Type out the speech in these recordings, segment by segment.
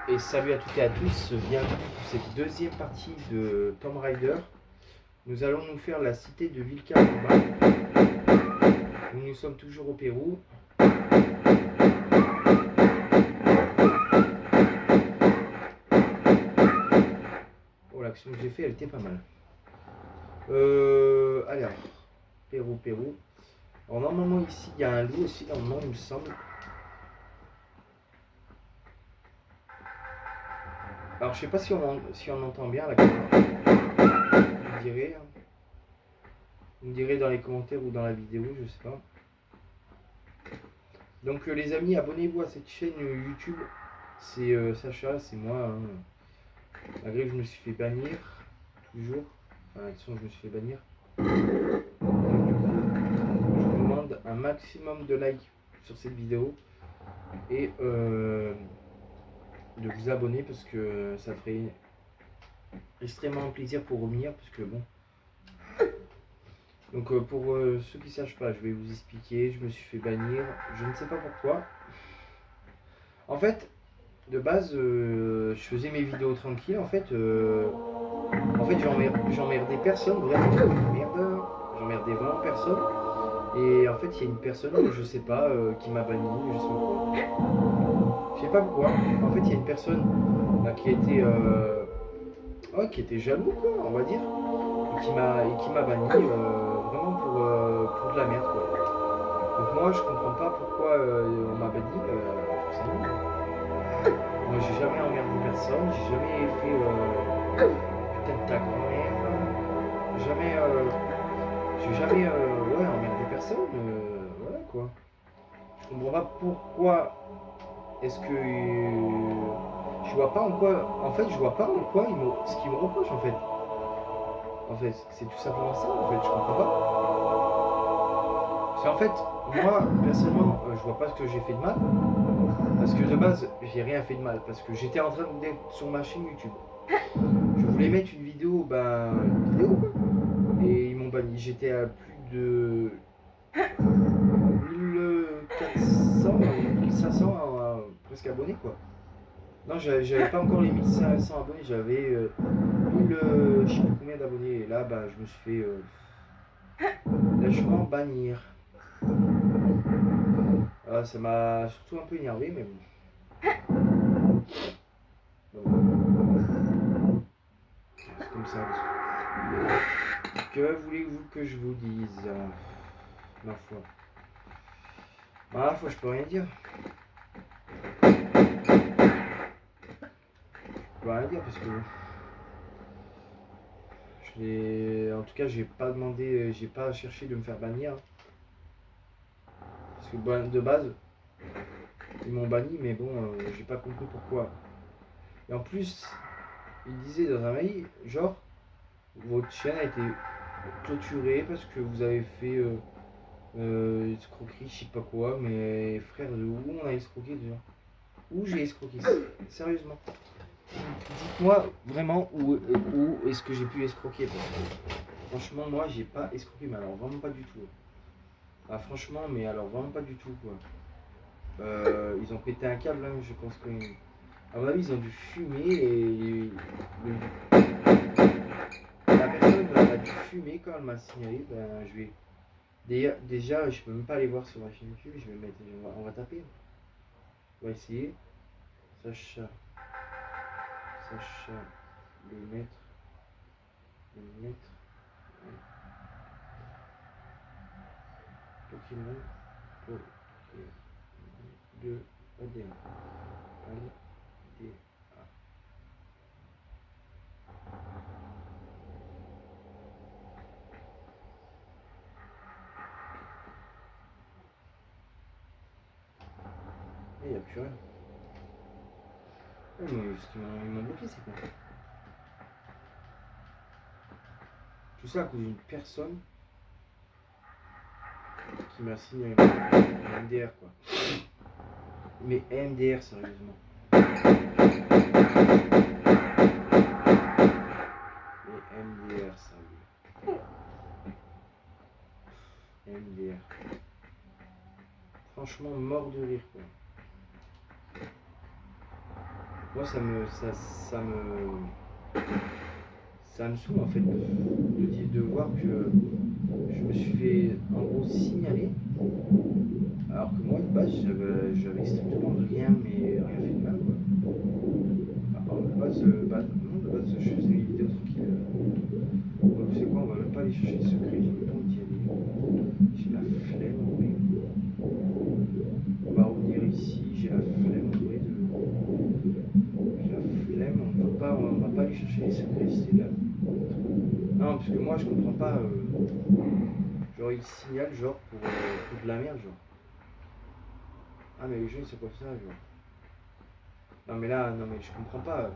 Et salut à toutes et à tous, bienvenue pour cette deuxième partie de Tomb Raider. Nous allons nous faire la cité de Vilcabamba. Nous sommes toujours au Pérou. Oh, l'action que j'ai fait, elle était pas mal. Alors, Pérou. Alors normalement ici, il y a un loup aussi, normalement il me semble. Alors je sais pas si on entend bien la caméra. Vous me direz dans les commentaires ou dans la vidéo, je sais pas. Donc les amis, abonnez-vous à cette chaîne YouTube. C'est Sacha, c'est moi. Malgré que je me suis fait bannir, toujours. Enfin, de toute façon, je me suis fait bannir. Donc, du coup, je vous demande un maximum de likes sur cette vidéo et de vous abonner parce que ça ferait extrêmement plaisir pour revenir. Parce que bon. Donc, pour ceux qui ne sachent pas, je vais vous expliquer. Je me suis fait bannir. Je ne sais pas pourquoi. En fait, de base, je faisais mes vidéos tranquilles. En fait, j'emmerdais personne, vraiment. J'emmerdais vraiment personne. Et en fait, il y a une personne, je sais pas, qui m'a banni, je sais pas pourquoi. Je sais pas pourquoi. En fait, il y a une personne qui était jaloux, quoi, on va dire, et qui m'a banni vraiment pour de la merde, quoi. Donc moi, je comprends pas pourquoi on m'a banni. Je trouve ça nul. Moi, j'ai jamais emmerdé personne, j'ai jamais fait putain de ta grand-mère. Jamais, j'ai jamais emmerdé personne. Voilà, quoi. Je comprends pas pourquoi est-ce que je vois pas en quoi. En fait, je vois pas en quoi ce qu'ils me reprochent en fait. En fait, c'est tout simplement ça. En fait, je comprends pas. Parce qu'en fait, moi personnellement, je vois pas ce que j'ai fait de mal. Parce que de base, j'ai rien fait de mal. Parce que j'étais en train d'être sur ma chaîne YouTube. Je voulais mettre une vidéo, quoi. Et ils m'ont banni. J'étais à plus de 1400, 1500 presque abonnés quoi. Non, j'avais pas encore les 1500 abonnés, j'avais 1000, je sais plus combien d'abonnés. Et là, je me suis fait lâchement bannir. Ah, ça m'a surtout un peu énervé, mais bon. C'est comme ça. Que voulez-vous que je vous dise ma foi. Ma foi, je peux rien dire. Je peux rien dire parce que en tout cas, j'ai pas demandé, j'ai pas cherché de me faire bannir. Parce que de base, ils m'ont banni, mais bon, j'ai pas compris pourquoi. Et en plus, il disait dans un mail, genre, votre chaîne a été clôturée parce que vous avez fait escroquerie, je sais pas quoi, mais frère, de où on a escroqué déjà? Où j'ai escroqué? Sérieusement. Dites-moi vraiment où est-ce que j'ai pu escroquer. Parce que, franchement, moi, j'ai pas escroqué, mais alors vraiment pas du tout. Ah, franchement, mais alors vraiment pas du tout, quoi. Ils ont pété un câble, hein, je pense que. À mon avis, ils ont dû fumer et. La personne a dû fumer quand elle m'a signalé. Je vais. Déjà, je peux même pas aller voir sur ma chaîne YouTube. Je vais mettre. On va taper. On va essayer. Sacha. Sacha. Le maître. Le maître. Pokémon. Pokémon. De ADA. Il n'y a plus rien. Oh, mais ce qu'ils m'ont bloqué, c'est quoi? Tout ça à cause d'une personne qui m'a signé un MDR, quoi. Mais MDR, sérieusement. Mais MDR, sérieux. MDR. Franchement, mort de rire, quoi. Moi, ça me saoule en fait de voir que je me suis fait en gros signaler, alors que moi de base j'avais strictement rien, mais rien fait de mal quoi. Alors de base je faisais mes vidéos tranquille. Donc c'est quoi, on va même pas aller chercher les secrets, j'ai même pas envie d'y aller. J'ai la flemme en vrai. On va revenir ici, j'ai la flemme en vrai j'ai la flemme, on va pas aller chercher les secrets, c'est là. Non, parce que moi je comprends pas. Genre ils signalent genre pour de la merde genre. Ah mais les gens ils savent pas ça genre. Non mais là, non mais je comprends pas.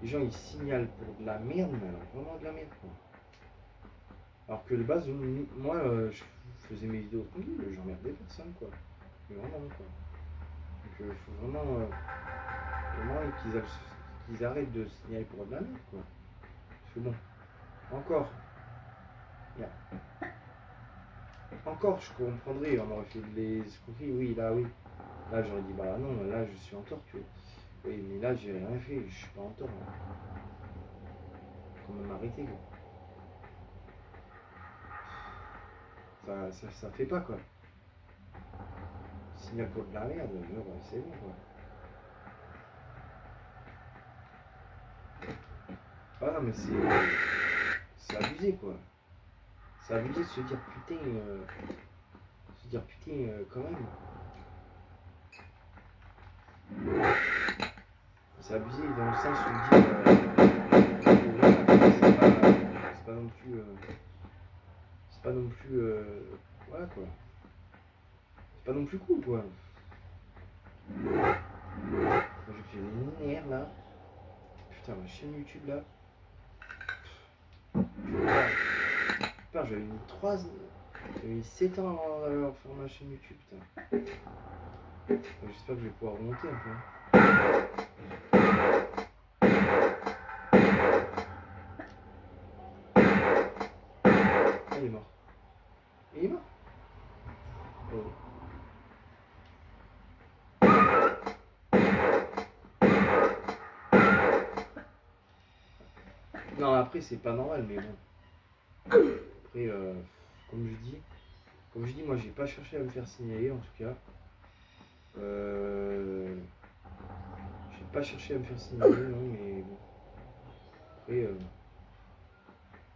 Les gens ils signalent pour de la merde, mais alors vraiment de la merde quoi. Alors que de base, moi je faisais mes vidéos tranquilles, j'emmerdais personne quoi. Mais vraiment quoi. Donc faut vraiment qu'ils arrêtent de signaler pour de la merde quoi. Parce que bon, encore, yeah. Encore je comprendrais, on aurait fait les escroqueries, oui là oui. Là j'aurais dit bah non, là je suis en tort tu vois. Oui mais là j'ai rien fait, je suis pas en tort. Hein. Faut quand même arrêter quoi. Ça fait pas quoi. Signal pour de la merde, genre c'est bon quoi. Ah non mais c'est abusé quoi. C'est abusé de se dire putain quand même. C'est abusé dans le sens où dire c'est pas non plus c'est pas non plus voilà quoi. C'est pas non plus cool quoi. Moi j'ai fait des nerfs là. Putain ma chaîne YouTube là. Putain j'avais mis 3. J'avais mis 7 ans à faire ma chaîne YouTube putain. J'espère que je vais pouvoir remonter un peu. Ah il est mort. Il est mort. Oh. Non après c'est pas normal mais bon. Après comme je dis moi j'ai pas cherché à me faire signaler en tout cas. J'ai pas cherché à me faire signaler non mais bon. Après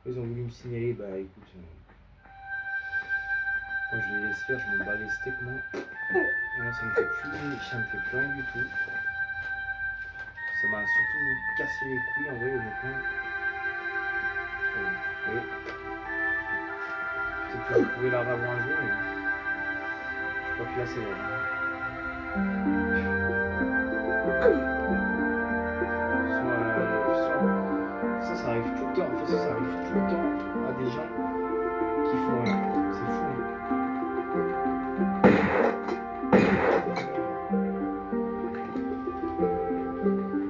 ils ont voulu me signaler, bah écoute, moi je les laisse faire, je m'en bats les steaks moi. Et moi ça me fait plus rien du tout. Ça m'a surtout cassé les couilles en vrai honnêtement. Oui. Peut-être que je pourrais la revoir un jour mais je crois que là c'est vrai. Ça arrive tout le temps, en fait ça arrive tout le temps à des gens qui font rien. C'est fou. Hein.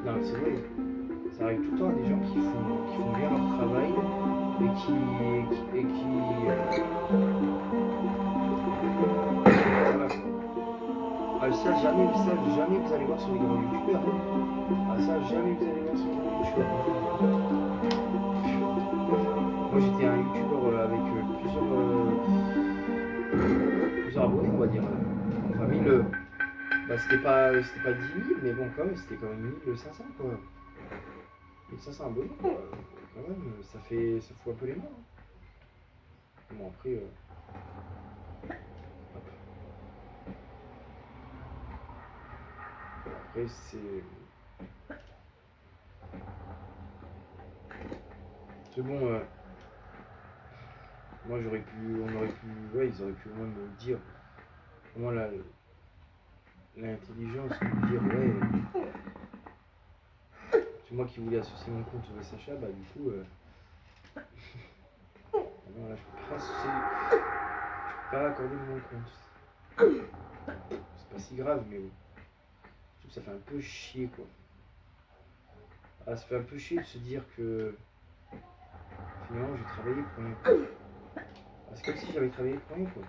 Non mais c'est vrai. Ça arrive tout le temps à des gens qui font bien leur travail et qui voilà. Ah, ça jamais vous allez voir sur les grands youtubeurs. Ah ça jamais vous allez voir sur les grands youtubeurs. Moi j'étais un youtubeur avec plusieurs abonnés on va dire. Enfin 1000. Bah c'était pas 10 000 mais bon quand même c'était quand même 1500 quoi. 1500 abonnés quoi. Quand même ça fout un peu les mains. Hein. Bon après après c'est bon moi j'aurais pu on aurait pu ouais ils auraient pu au moins me le dire. Au moins l'intelligence de me dire ouais c'est moi qui voulais associer mon compte au SHA bah du coup non là je peux pas accorder mon compte. C'est pas si grave mais bon. Je trouve que ça fait un peu chier quoi. Ah, ça fait un peu chier de se dire que finalement j'ai travaillé pour rien. Ah, c'est comme si j'avais travaillé pour rien quoi.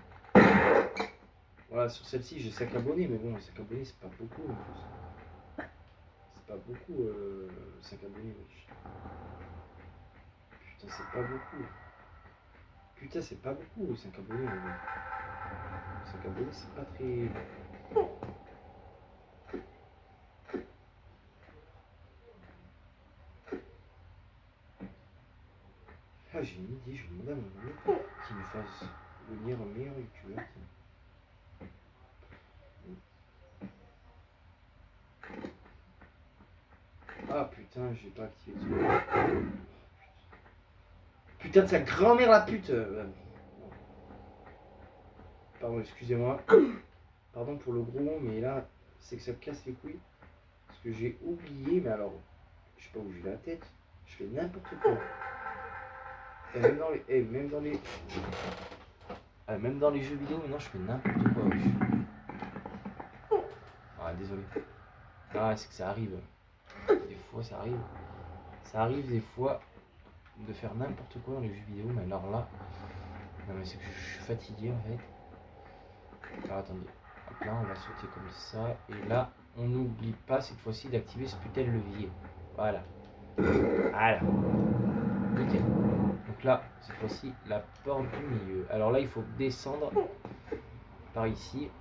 Voilà, sur celle-ci j'ai 5 abonnés, mais bon, 5 abonnés c'est pas beaucoup en plus. pas beaucoup, 5 abonnés, wesh. Putain, c'est pas beaucoup. Putain, c'est pas beaucoup, 5 abonnés, mais 5 abonnés, c'est pas très... Ah, j'ai une idée, je vais demander à mon ami qu'il me fasse devenir un meilleur youtubeur. Ah putain, j'ai pas activé le truc. Putain de sa grand-mère la pute. Pardon, excusez-moi. Pardon pour le gros mot, mais là, c'est que ça me casse les couilles. Parce que j'ai oublié, mais alors, je sais pas où j'ai la tête. Je fais n'importe quoi. Et même dans les... même dans les jeux vidéo, maintenant, je fais n'importe quoi. Wesh. Ah, désolé. Ah, c'est que ça arrive. Des fois, ça arrive. Ça arrive des fois de faire n'importe quoi dans les jeux vidéo, mais alors là... Non, mais c'est que je suis fatigué, en fait. Alors attendez, hop là on va sauter comme ça, et là on n'oublie pas cette fois-ci d'activer ce putain de levier. Voilà. Voilà. Nickel. Donc là, cette fois-ci, la porte du milieu. Alors là il faut descendre par ici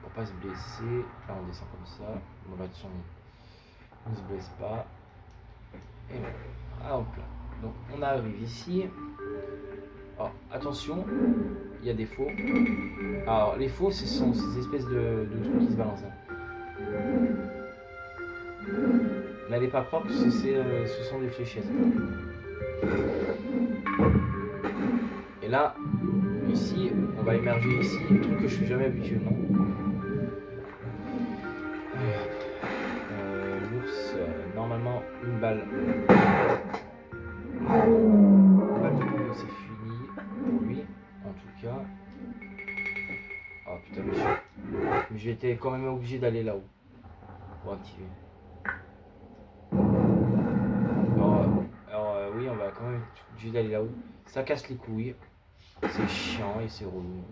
pour pas se blesser. Là on descend comme ça. On va être son... On ne se blesse pas. Et voilà. Ah, hop là. Donc on arrive ici. Alors attention, il y a des faux. Alors les faux, ce sont ces espèces de trucs qui se balancent. N'allez pas croire que ce sont des fléchettes. Et là, ici, on va émerger ici, un truc que je fais jamais habituellement. L'ours, normalement, une balle. Une balle de poumon, c'est fini pour lui, en tout cas. Oh putain, mais j'étais quand même obligé d'aller là-haut pour activer. Alors oui, on va quand même être obligé d'aller là-haut. Ça casse les couilles. C'est chiant et c'est relou.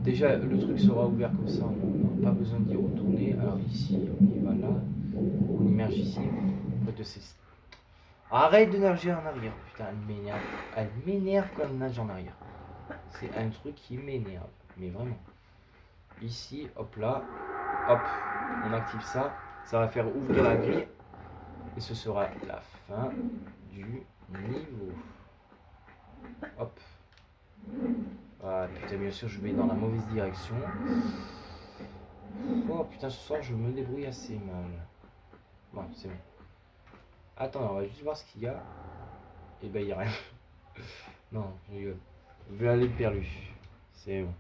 Déjà, le truc sera ouvert comme ça, on n'a pas besoin d'y retourner. Alors ici, on y va là. On immerge ici. Arrête de nager en arrière. Putain, elle m'énerve. Elle m'énerve quand elle nage en arrière. C'est un truc qui m'énerve. Mais vraiment. Ici, hop là. Hop, on active ça. Ça va faire ouvrir la grille. Et ce sera la fin du niveau. Hop. Ah putain, bien sûr, je vais dans la mauvaise direction. Oh putain, ce soir, je me débrouille assez mal. Bon, c'est bon. Attends, on va juste voir ce qu'il y a. Et ben, il n'y a rien. Non, je rigole. Je vais aller perdu. C'est bon.